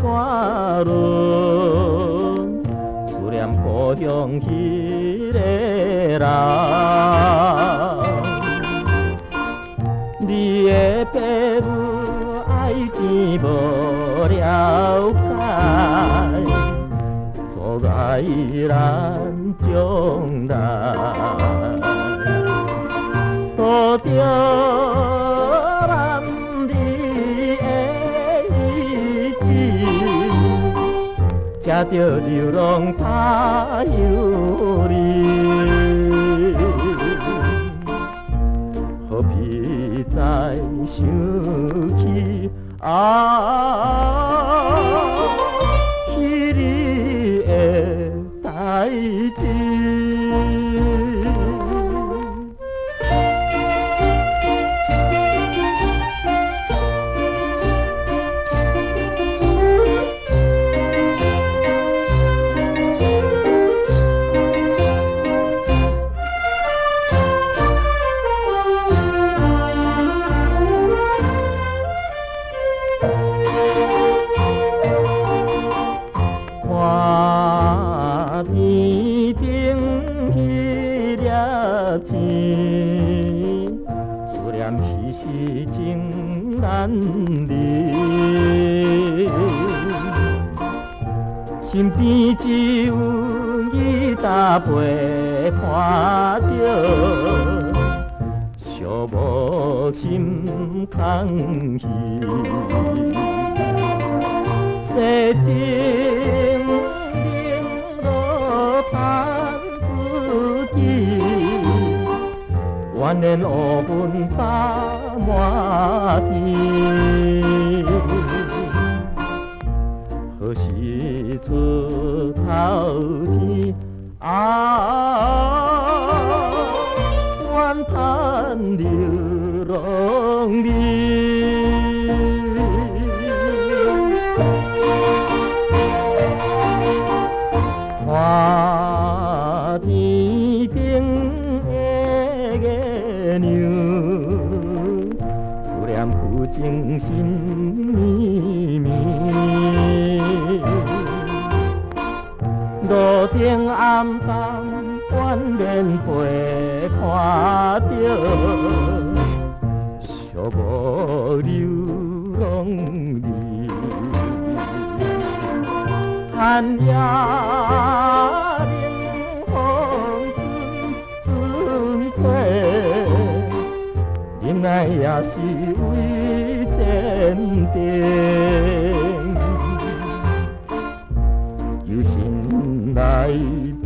山仑，思念故乡迄个人。你的父母爱情无了解，阻碍咱将来。渡着咱你的意志，才着流浪他乡里。何必再想起彼日的代志？看天顶迄粒星，思念彼时情难离。身边只有伊搭陪看着，寂寞心空虚。世情冷落盼自己，怨念乌云打满天。何时出头天？怨叹流浪里。看天顶的月亮，思念父情心绵绵。路顶暗淡，眷恋陪看着，寂寞流浪里。寒夜冷风阵阵吹，忍耐也是为坚定。由心来比